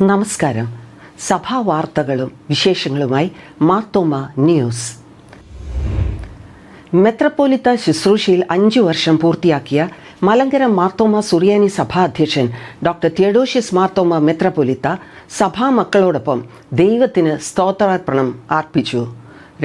നമസ്കാരം. സഭാ വാർത്തകളും വിശേഷങ്ങളുമായി മാർത്തോമ ന്യൂസ്. മെത്രപ്പോലിത്ത ശുശ്രൂഷയിൽ 5 വർഷം പൂർത്തിയാക്കിയ മലങ്കര മാർത്തോമ സുറിയാനി സഭാ അധ്യക്ഷൻ ഡോക്ടർ തിയഡോഷ്യസ് മാർത്തോമ മെത്രപ്പോലിത്ത സഭാ മക്കളോടൊപ്പം ദൈവത്തിന് സ്തോത്രാർപ്പണം അർപ്പിച്ചു.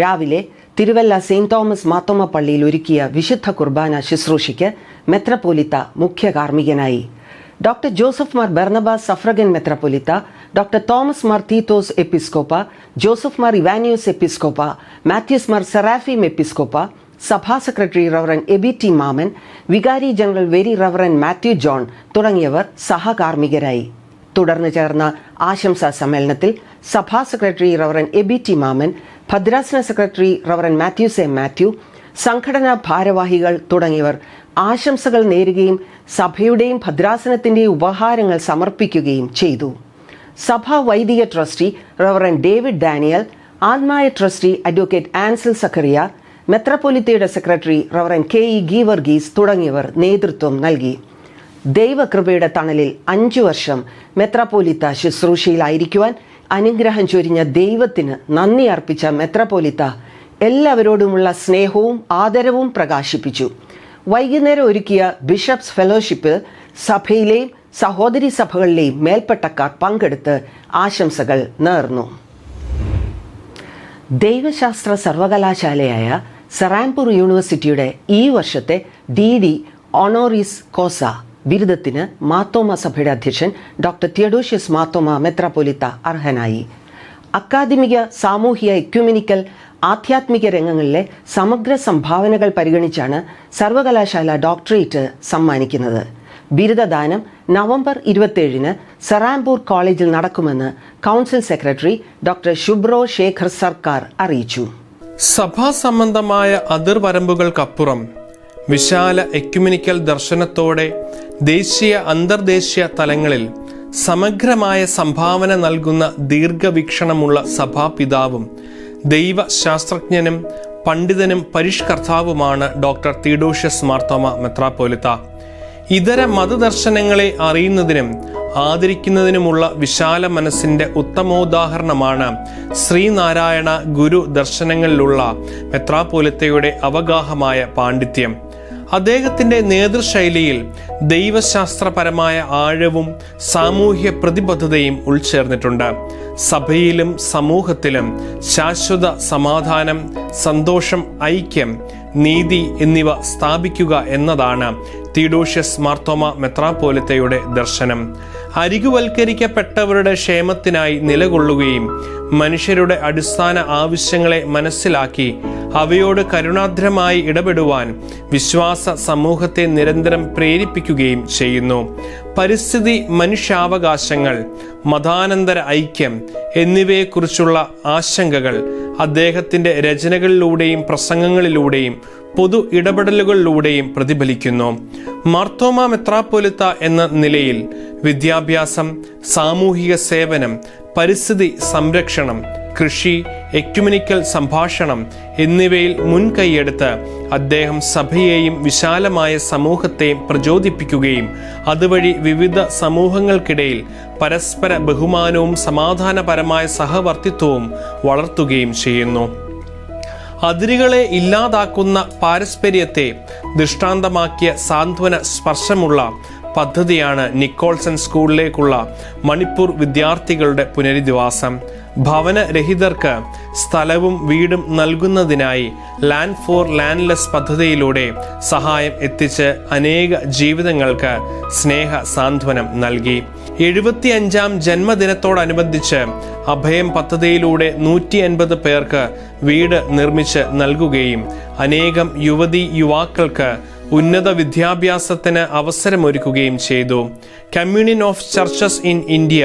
രാവിലെ തിരുവല്ല സെയിന്റ് തോമസ് മാർത്തോമ പള്ളിയിൽ ഒരുക്കിയ വിശുദ്ധ കുർബാന ശുശ്രൂഷയ്ക്ക് മെത്രപ്പോലിത്ത മുഖ്യ കാർമ്മികനായി. ഡോക്ടർ ജോസഫ് മാർ ബർണബാസ് സഫ്രഗൻ മെത്രപ്പൊലിത്ത, ഡോക്ടർ തോമസ് മാർ തീത്തോസ് എപ്പിസ്കോപ്പ, ജോസഫ് മാർ ഇവാനിയോസ് എപ്പിസ്കോപ്പ, മാത്യൂസ് മാർ സെറാഫീം എപ്പിസ്കോപ്പ, സഭാ secretary reverend Aby T Mammen, വികാരി general very reverend Mathew John തുടങ്ങിയവർ സഹകാർമ്മികരായി. തുടർന്ന് ചേർന്ന ആശംസാ സമ്മേളനത്തിൽ സഭാ secretary reverend Aby T Mammen, ഭദ്രാസന secretary reverend Mathews A Mathew, സംഘടനാ ഭാരവാഹികൾ തുടങ്ങിയവർ ആശംസകൾ നേരുകയും സഭയുടെയും ഭദ്രാസനത്തിൻ്റെയും ഉപഹാരങ്ങൾ സമർപ്പിക്കുകയും ചെയ്തു. സഭാ വൈദിക ട്രസ്റ്റി റവറൻ ഡേവിഡ് ഡാനിയൽ, ആത്മായ ട്രസ്റ്റി അഡ്വക്കേറ്റ് ആൻസൽ സക്കറിയ, മെത്രപ്പൊലിത്തയുടെ സെക്രട്ടറി റവറൻ കെ.ഇ. ഗീവർഗീസ് തുടങ്ങിയവർ നേതൃത്വം നൽകി. ദൈവകൃപയുടെ തണലിൽ 5 വർഷം മെത്രപ്പൊലിത്ത ശുശ്രൂഷയിലായിരിക്കുവാൻ അനുഗ്രഹം ചൊരിഞ്ഞ ദൈവത്തിന് നന്ദി അർപ്പിച്ച മെത്രപ്പൊലിത്ത എല്ലാവരോടുമുള്ള സ്നേഹവും ആദരവും പ്രകാശിപ്പിച്ചു. വൈകുന്നേരം ഒരുക്കിയ ബിഷപ്സ് ഫെലോഷിപ്പ് സഭയിലെയും സഹോദരി സഭകളിലെയും മേൽപ്പെട്ടക്കാർ പങ്കെടുത്ത് ആശംസകൾ നേർന്നു. ദൈവശാസ്ത്ര സർവകലാശാലയായ സറാംപൂർ യൂണിവേഴ്സിറ്റിയുടെ ഈ വർഷത്തെ DD ഓണോറിസ് കോസ ബിരുദത്തിന് മാർത്തോമ സഭയുടെ അധ്യക്ഷൻ ഡോക്ടർ തിയഡോഷ്യസ് മാർത്തോമ മെത്രപ്പൊലിത്ത അർഹനായി. അക്കാദമിക, സാമൂഹിക, എക്യുമെനിക്കൽ, ആധ്യാത്മിക രംഗങ്ങളിലെ സമഗ്ര സംഭാവനകൾ പരിഗണിച്ചാണ് സർവകലാശാല ഡോക്ടറേറ്റ് സമ്മാനിക്കുന്നത്. ബിരുദദാനം നവംബർ 27-ന് സറാംപൂർ കോളേജിൽ നടക്കുമെന്ന് കൗൺസിൽ സെക്രട്ടറി ഡോക്ടർ ശുബ്രോ ശേഖർ സർക്കാർ അറിയിച്ചു. സഭാ സംബന്ധമായ അതിർവരമ്പുകൾക്കപ്പുറം വിശാല എക്യുമെനിക്കൽ ദർശനത്തോടെ ദേശീയ അന്തർദേശീയ തലങ്ങളിൽ സമഗ്രമായ സംഭാവന നൽകുന്ന ദീർഘവീക്ഷണമുള്ള സഭാപിതാവും ദൈവശാസ്ത്രജ്ഞനും പണ്ഡിതനും പരിഷ്കർത്താവുമാണ് ഡോക്ടർ തിയഡോഷ്യസ് മാർത്തോമ മെത്രാപ്പൊലിത്ത. ഇതര മതദർശനങ്ങളെ അറിയുന്നതിനും ആദരിക്കുന്നതിനുമുള്ള വിശാല മനസ്സിന്റെ ഉത്തമോദാഹരണമാണ് ശ്രീനാരായണ ഗുരു ദർശനങ്ങളിലുള്ള മെത്രാപ്പൊലിത്തയുടെ അവഗാഹമായ പാണ്ഡിത്യം. അദ്ദേഹത്തിന്റെ നേതൃശൈലിയിൽ ദൈവശാസ്ത്രപരമായ ആഴവും സാമൂഹ്യ പ്രതിബദ്ധതയും ഉൾച്ചേർന്നിട്ടുണ്ട്. സഭയിലും സമൂഹത്തിലും ശാശ്വത സമാധാനം, സന്തോഷം, ഐക്യം, നീതി എന്നിവ സ്ഥാപിക്കുക എന്നതാണ് തിയഡോഷ്യസ് മാർത്തോമ മെത്രാപ്പൊലിത്തയുടെ ദർശനം. അരികുവൽക്കരിക്കപ്പെട്ടവരുടെ ക്ഷേമത്തിനായി നിലകൊള്ളുകയും മനുഷ്യരുടെ അടിസ്ഥാന ആവശ്യങ്ങളെ മനസ്സിലാക്കി അവയോട് കരുണാർദ്രമായി ഇടപെടുവാൻ വിശ്വാസ സമൂഹത്തെ നിരന്തരം പ്രേരിപ്പിക്കുകയും ചെയ്യുന്നു. പരിസ്ഥിതി, മനുഷ്യാവകാശങ്ങൾ, മതാനന്തര ഐക്യം എന്നിവയെക്കുറിച്ചുള്ള ആശങ്കകൾ അദ്ദേഹത്തിന്റെ രചനകളിലൂടെയും പ്രസംഗങ്ങളിലൂടെയും പൊതു ഇടപെടലുകളിലൂടെയും പ്രതിഫലിക്കുന്നു. മാർത്തോമ മെത്രാപ്പൊലിത്ത എന്ന നിലയിൽ വിദ്യാഭ്യാസം, സാമൂഹിക സേവനം, പരിസ്ഥിതി സംരക്ഷണം, കൃഷി, എക്യുമെനിക്കൽ സംഭാഷണം എന്നിവയിൽ മുൻകൈയെടുത്ത് അദ്ദേഹം സഭയെയും വിശാലമായ സമൂഹത്തെയും പ്രചോദിപ്പിക്കുകയും അതുവഴി വിവിധ സമൂഹങ്ങൾക്കിടയിൽ പരസ്പര ബഹുമാനവും സമാധാനപരമായ സഹവർത്തിത്വവും വളർത്തുകയും ചെയ്യുന്നു. അതിരുകളെ ഇല്ലാതാക്കുന്ന പാരസ്പര്യത്തെ ദൃഷ്ടാന്തമാക്കിയ സാന്ത്വന സ്പർശമുള്ള പദ്ധതിയാണ് നിക്കോൾസൺ സ്കൂളിലേക്കുള്ള മണിപ്പൂർ വിദ്യാർത്ഥികളുടെ പുനരധിവാസം. ഭവനരഹിതർക്ക് സ്ഥലവും വീടും നൽകുന്നതിനായി ലാൻഡ് ഫോർ ലാൻഡ്ലെസ് പദ്ധതിയിലൂടെ സഹായം എത്തിച്ച് അനേക ജീവിതങ്ങൾക്ക് സ്നേഹ സാന്ത്വനം നൽകി. 75ാം ജന്മദിനത്തോടനുബന്ധിച്ച് അഭയം പദ്ധതിയിലൂടെ 150 പേർക്ക് വീട് നിർമ്മിച്ച് നൽകുകയും അനേകം യുവാക്കൾക്ക് ഉന്നത വിദ്യാഭ്യാസത്തിന് അവസരമൊരുക്കുകയും ചെയ്തു. Communion of churches in India,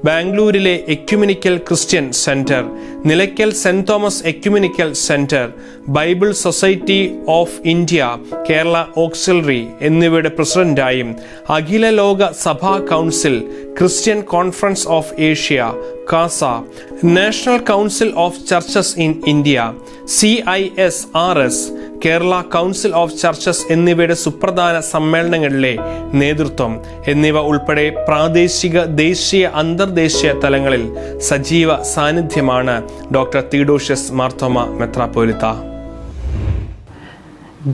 ബാംഗ്ലൂരിലെ എക്യുമെനിക്കൽ ക്രിസ്ത്യൻ സെന്റർ, നിലയ്ക്കൽ സെന്റ് Thomas ecumenical centre, Bible society of India Kerala auxiliary എന്നിവയുടെ പ്രസിഡന്റായും അഖില ലോക സഭാ council, Christian conference of Asia CASA, national council of churches in India CISRS, Kerala council of churches എന്നിവയുടെ സുപ്രധാന സമ്മേളനങ്ങളിലെ നേതൃത്വം എന്നിവ ഉൾപ്പെടെ പ്രാദേശിക, ദേശീയ, അന്തർദേശീയ തലങ്ങളിൽ സജീവ സാന്നിധ്യമാണ് ഡോക്ടർ തിയഡോഷ്യസ് മാർത്തോമ മെത്രാപ്പോലിത്ത.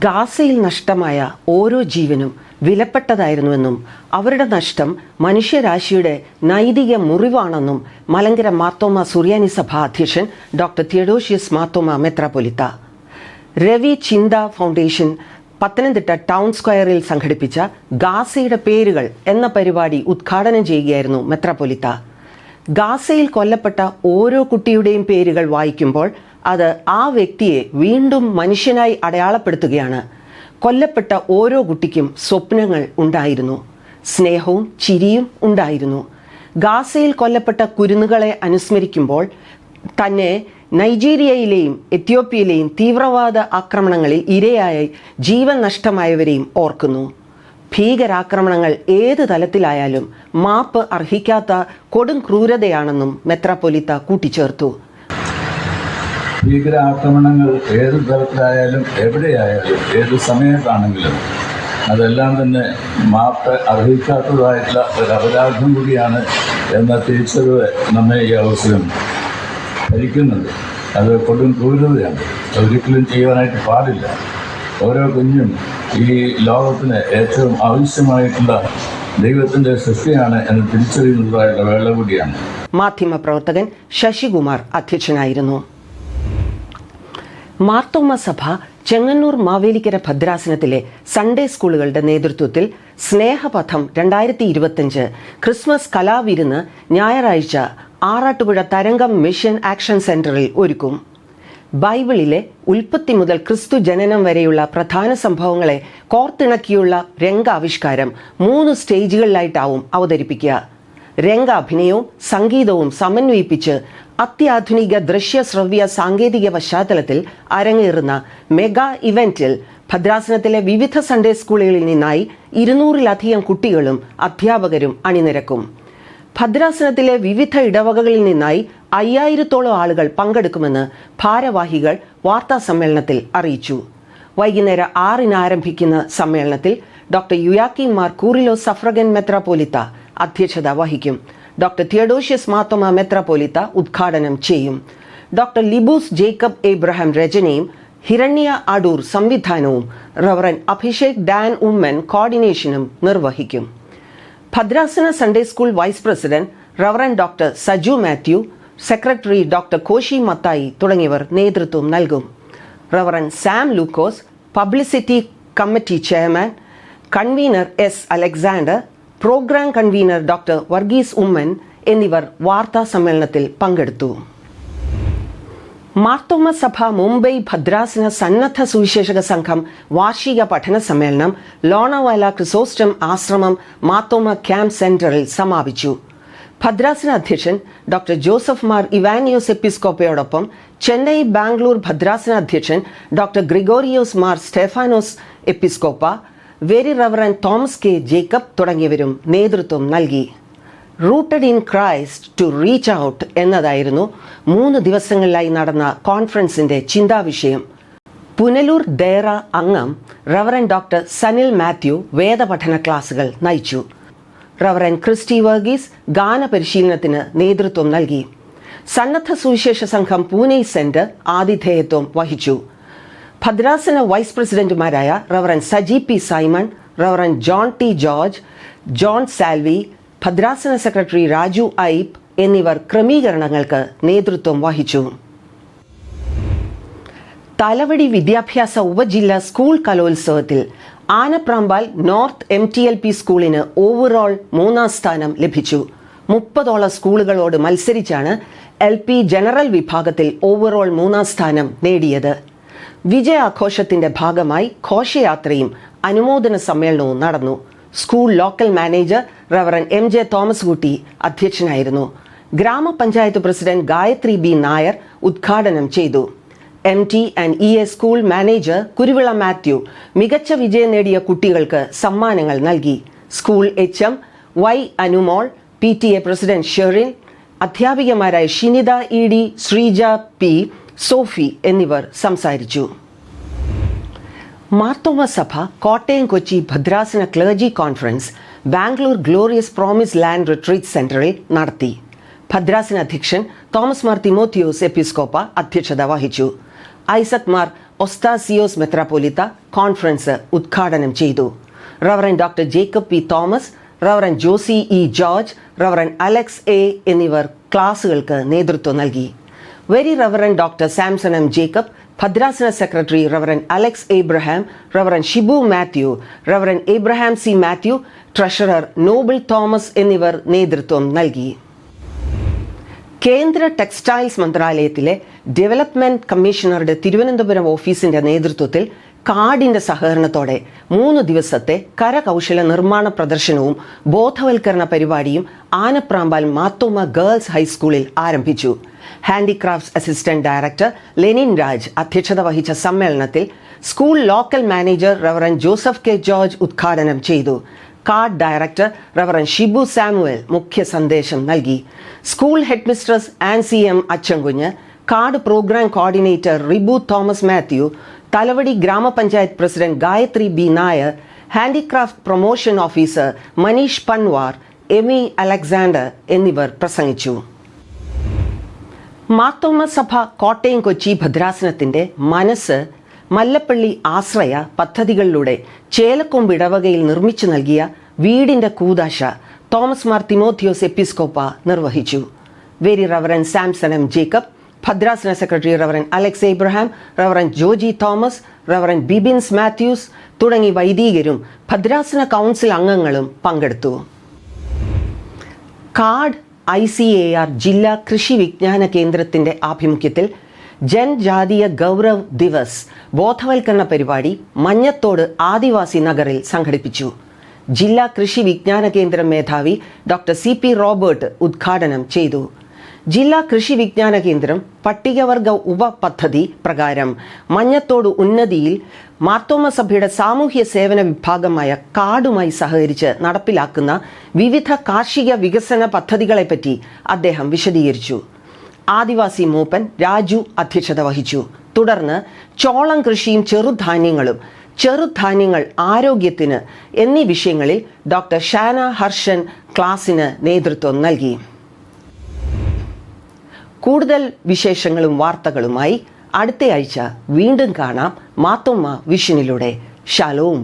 ഗാസയിൽ നഷ്ടമായ ഓരോ ജീവനും വിലപ്പെട്ടതായിരുന്നുവെന്നും അവരുടെ നഷ്ടം മനുഷ്യരാശിയുടെ നൈതിക മുറിവാണെന്നും മലങ്കര മാർത്തോമ സുറിയാനി സഭ അധ്യക്ഷൻ ഡോക്ടർ തിയഡോഷ്യസ് മാർത്തോമ മെത്രാപ്പൊലിത്ത രവി ചിന്ത ഫൗണ്ടേഷൻ പത്തനംതിട്ട ടൗൺ സ്ക്വയറിൽ സംഘടിപ്പിച്ച ഗാസയുടെ പേരുകൾ എന്ന പരിപാടി ഉദ്ഘാടനം ചെയ്യുകയായിരുന്നു മെത്രാപ്പൊലിത്ത. ഗാസയിൽ കൊല്ലപ്പെട്ട ഓരോ കുട്ടിയുടെയും പേരുകൾ വായിക്കുമ്പോൾ അത് ആ വ്യക്തിയെ വീണ്ടും മനുഷ്യനായി അടയാളപ്പെടുത്തുകയാണ്. കൊല്ലപ്പെട്ട ഓരോ കുട്ടിക്കും സ്വപ്നങ്ങൾ ഉണ്ടായിരുന്നു, സ്നേഹവും ചിരിയും ഉണ്ടായിരുന്നു. ഗാസയിൽ കൊല്ലപ്പെട്ട കുരുന്നുകളെ അനുസ്മരിക്കുമ്പോൾ തന്നെ നൈജീരിയയിലെയും എത്യോപ്യയിലെയും തീവ്രവാദ ആക്രമണങ്ങളിൽ ഇരയായി ജീവൻ നഷ്ടമായവരെയും ഓർക്കുന്നു. ഭീകരാക്രമണങ്ങൾ ഏത് തലത്തിലായാലും മാപ്പ് അർഹിക്കാത്ത കൊടും ക്രൂരതയാണെന്നും മെത്രാപ്പൊലിത്ത കൂട്ടിച്ചേർത്തു. ഭീകരാക്രമണങ്ങൾ ഏത് തരത്തിലായാലും എവിടെയായാലും ഏത് സമയത്താണെങ്കിലും അതെല്ലാം തന്നെ മാപ്പ് അർഹിക്കാത്തതായിട്ടുള്ള ഒരു അപരാധം കൂടിയാണ് എന്ന തിരിച്ചറിവ് നമ്മെ ഈ അവസരം ഭരിക്കുന്നുണ്ട്. അത് കൊടും ക്രൂരതയാണ്, ഒരിക്കലും ചെയ്യുവാനായിട്ട് പാടില്ല. ഓരോ കുഞ്ഞും ഈ ലോകത്തിന് ഏറ്റവും ആവശ്യമായിട്ടുള്ള ദൈവത്തിൻ്റെ സൃഷ്ടിയാണ് എന്ന് തിരിച്ചറിയുന്നതായിട്ടുള്ള വേള കൂടിയാണ്. മാധ്യമപ്രവർത്തകൻ ശശികുമാർ അധ്യക്ഷനായിരുന്നു. മാർത്തോമ സഭ ചെങ്ങന്നൂർ മാവേലിക്കര ഭദ്രാസനത്തിലെ സൺഡേ സ്കൂളുകളുടെ നേതൃത്വത്തിൽ സ്നേഹപഥം 2025 ക്രിസ്മസ് കലാവിരുന്ന് ഞായറാഴ്ച ആറാട്ടുപുഴ തരംഗം മിഷൻ ആക്ഷൻ സെന്ററിൽ ഒരുക്കും. ബൈബിളിലെ ഉൽപ്പത്തി മുതൽ ക്രിസ്തു ജനനം വരെയുള്ള പ്രധാന സംഭവങ്ങളെ കോർത്തിണക്കിയുള്ള രംഗാവിഷ്കാരം 3 സ്റ്റേജുകളിലായിട്ടാവും അവതരിപ്പിക്കുക. രംഗാഭിനയവും സംഗീതവും സമന്വയിപ്പിച്ച് അത്യാധുനിക ദൃശ്യശ്രവ്യ സാങ്കേതിക പശ്ചാത്തലത്തിൽ അരങ്ങേറുന്ന മെഗാ ഇവന്റിൽ ഭദ്രാസനത്തിലെ വിവിധ സൺഡേ സ്കൂളുകളിൽ നിന്നായി 200-ലധികം കുട്ടികളും അധ്യാപകരും അണിനിരക്കും. ഭദ്രാസനത്തിലെ വിവിധ ഇടവകകളിൽ നിന്നായി 5000-ഓളം ആളുകൾ പങ്കെടുക്കുമെന്ന് ഭാരവാഹികൾ വാർത്താ സമ്മേളനത്തിൽ അറിയിച്ചു. വൈകുന്നേരം 6-ന് ആരംഭിക്കുന്ന സമ്മേളനത്തിൽ ഡോക്ടർ യുയാക്കിം മാർ കൂറിലോസ് സഫ്രഗൻ മെത്രാപ്പൊലിത്ത അധ്യക്ഷത വഹിക്കും. ഡോക്ടർ തിയഡോഷ്യസ് മാർത്തോമ മെത്രാപ്പൊലിത്ത ഉദ്ഘാടനം ചെയ്യും. ഡോക്ടർ ലിബൂസ് ജേക്കബ് എബ്രഹാം രചനയും ഹിരണ്യ അടൂർ സംവിധാനവും റവറൻ അഭിഷേക് ഡാൻ ഉമ്മൻ കോർഡിനേഷനും നിർവഹിക്കും. ഭദ്രാസന Sunday school vice president reverend doctor Saju Mathew, secretary doctor Koshy Mathai തുടങ്ങിയവർ നേതൃത്വം നൽകും. Reverend Sam Lukose, publicity committee chairman, convener S Alexander, programme convener doctor Varghese Oommen എന്നിവർ വാർത്താ സമ്മേളനത്തിൽ പങ്കെടുത്തു. മാർത്തോമ സഭ മുംബൈ ഭദ്രാസന സന്നദ്ധ സുവിശേഷക സംഘം വാർഷിക പഠന സമ്മേളനം ലോണവാല ക്രിസോസ്റ്റം ആശ്രമം മാർത്തോമ ക്യാമ്പ് സെന്ററിൽ സമാപിച്ചു. ഭദ്രാസന അധ്യക്ഷൻ ഡോക്ടർ ജോസഫ് മാർ ഇവാനിയോസ് എപ്പിസ്കോപ്പയോടൊപ്പം ചെന്നൈ, ബാംഗ്ലൂർ ഭദ്രാസന അധ്യക്ഷൻ ഡോക്ടർ ഗ്രിഗോറിയോസ് മാർ സ്റ്റെഫാനോസ് എപ്പിസ്കോപ്പ, very reverend Thomas K Jacob തുടങ്ങിയവരും നേതൃത്വം നൽകി. Rooted in Christ to reach out എന്നതായിരുന്നു 3 ദിവസങ്ങളിലായി നടന്ന കോൺഫറൻസിന്റെ ചിന്താവിഷയം. പുനലൂർ ദേറ അംഗം റവറൻ ഡോക്ടർ സനിൽ മാത്യു വേദപഠന ക്ലാസുകൾ നയിച്ചു. റവറൻ ക്രിസ്റ്റി വർഗീസ് ഗാന പരിശീലനത്തിന് നേതൃത്വം നൽകി. സന്നദ്ധ സുവിശേഷ സംഘം പൂനെ സെന്റർ ആതിഥേയത്വം വഹിച്ചു. ഭദ്രാസന വൈസ് പ്രസിഡന്റുമാരായ reverend Saji P Simon, reverend John T George, John Salvi, ഭദ്രാസന സെക്രട്ടറി രാജു ഐപ്പ് എന്നിവർ ക്രമീകരണങ്ങൾക്ക് നേതൃത്വം വഹിച്ചു. തലവടി വിദ്യാഭ്യാസ ഉപജില്ല സ്കൂൾ കലോത്സവത്തിൽ ആനപ്രാമ്പാൽ നോർത്ത് MTLP സ്കൂളിന് ഓവറോൾ 3ാം സ്ഥാനം ലഭിച്ചു. 30ഓളം സ്കൂളുകളോട് മത്സരിച്ചാണ് LP ജനറൽ വിഭാഗത്തിൽ ഓവറോൾ 3ാം സ്ഥാനം നേടിയത്. വിജയാഘോഷത്തിന്റെ ഭാഗമായി ഘോഷയാത്രയും അനുമോദന സമ്മേളനവും നടന്നു. School local manager reverend MJ Thomas കുട്ടി അധ്യക്ഷനായിരുന്നു. ഗ്രാമപഞ്ചായത്ത് പ്രസിഡന്റ് ഗായത്രി ബി നായർ ഉദ്ഘാടനം ചെയ്തു. MT and EA school manager Kuruvila Mathew മികച്ച വിജയം നേടിയ കുട്ടികൾക്ക് സമ്മാനങ്ങൾ നൽകി. School HM Y Anumol, PTA president Sherin, അധ്യാപികമാരായ ഷിനിത ED, ശ്രീജ P, സോഫി എന്നിവർ സംസാരിച്ചു. മാർത്തോമ സഭ കോട്ടയം കൊച്ചി ഭദ്രാസന clergy conference Bangalore glorious promise land retreat സെന്ററിൽ നടത്തി. ഭദ്രാസന അധ്യക്ഷൻ തോമസ് മാർ തിമോത്തിയോസ് എപ്പിസ്കോപ്പ അധ്യക്ഷത വഹിച്ചു. ഐസക് മാർ ഒസ്താസിയോസ് മെത്രാപ്പൊലീത്ത കോൺഫറൻസ് ഉദ്ഘാടനം ചെയ്തു. Reverend doctor Jacob P. Thomas, reverend Josy E. George, reverend Alex A. എന്നിവർ ക്ലാസുകൾക്ക് നേതൃത്വം നൽകി. Very reverend doctor Samson M. Jacob, ഭദ്രാസന secretary reverend Alex Abraham, reverend Shibu Mathew, reverend Abraham C. Mathew, treasurer Noble Thomas എന്നിവർ നേതൃത്വം നൽകി. കേന്ദ്ര ടെക്സ്റ്റൈൽസ് മന്ത്രാലയത്തിലെ ഡെവലപ്മെന്റ് കമ്മീഷണറുടെ തിരുവനന്തപുരം ഓഫീസിന്റെ നേതൃത്വത്തിൽ കാർഡിന്റെ സഹകരണത്തോടെ 3 ദിവസത്തെ കരകൗശല നിർമ്മാണ പ്രദർശനവും ബോധവൽക്കരണ പരിപാടിയും ആനപ്രാമ്പാൽ മാത്തോമ ഗേൾസ് ഹൈസ്കൂളിൽ ആരംഭിച്ചു. Handicrafts assistant director Lenin Raj അധ്യക്ഷത വഹിച്ച സമ്മേളനത്തിൽ school local manager reverend Joseph K. George ഉദ്ഘാടനം ചെയ്തു. CARD director reverend Shibu Samuel മുഖ്യ സന്ദേശം നൽകി. School head mistress Ancy M. Achankunju, CARD programme coordinator Ribu Thomas Mathew, Thalavady ഗ്രാമപഞ്ചായത്ത് president Gayathri B. Nair, handicraft promotion officer Manish Panwar, Emy Alexander എന്നിവർ പ്രസംഗിച്ചു. മാർത്തോമ സഭ കോട്ടയം കൊച്ചി ഭദ്രാസനത്തിന്റെ മനസ്സ് മല്ലപ്പള്ളി ആശ്രയ പദ്ധതികളിലൂടെ ചേലക്കൊമ്പ് ഇടവകയിൽ നിർമ്മിച്ചു നൽകിയ വീടിന്റെ കൂദാശ തോമസ് മാർ തിമോത്തിയോസ് എപ്പിസ്കോപ്പ നിർവഹിച്ചു. Very reverend Samson M. Jacob, ഭദ്രാസന secretary reverend Alex Abraham, reverend Joji Thomas, reverend Bibins Mathews തുടങ്ങി വൈദികരും ഭദ്രാസന കൗൺസിൽ അംഗങ്ങളും പങ്കെടുത്തു. കാർഡ് ICAR ജില്ലാ കൃഷി വിജ്ഞാന കേന്ദ്രത്തിന്റെ ആഭിമുഖ്യത്തിൽ ജൻജാതീയ ഗൗരവ് ദിവസ് ബോധവൽക്കരണ പരിപാടി മഞ്ഞത്തോട് ആദിവാസി നഗറിൽ സംഘടിപ്പിച്ചു. ജില്ലാ കൃഷി വിജ്ഞാന കേന്ദ്രം മേധാവി ഡോക്ടർ CP റോബർട്ട് ഉദ്ഘാടനം ചെയ്തു. ജില്ലാ കൃഷി വിജ്ഞാന കേന്ദ്രം പട്ടികവർഗ ഉപപദ്ധതി പ്രകാരം മഞ്ഞത്തോട് ഉന്നതിയിൽ മാർത്തോമ സഭയുടെ സാമൂഹ്യ സേവന വിഭാഗമായ കാർഡുമായി സഹകരിച്ച് നടപ്പിലാക്കുന്ന വിവിധ കാർഷിക വികസന പദ്ധതികളെപ്പറ്റി അദ്ദേഹം വിശദീകരിച്ചു. ആദിവാസി മൂപ്പൻ രാജു അധ്യക്ഷത വഹിച്ചു. തുടർന്ന് ചോളം കൃഷിയും ചെറുധാന്യങ്ങൾ ആരോഗ്യത്തിന് എന്നീ വിഷയങ്ങളിൽ ഡോക്ടർ ഷാന ഹർഷൻ ക്ലാസിന് നേതൃത്വം നൽകി. കൂടുതൽ വിശേഷങ്ങളും വാർത്തകളുമായി അടുത്തയാഴ്ച വീണ്ടും കാണാം മാത്തോമ വിഷനിലൂടെ. ഷാലോം.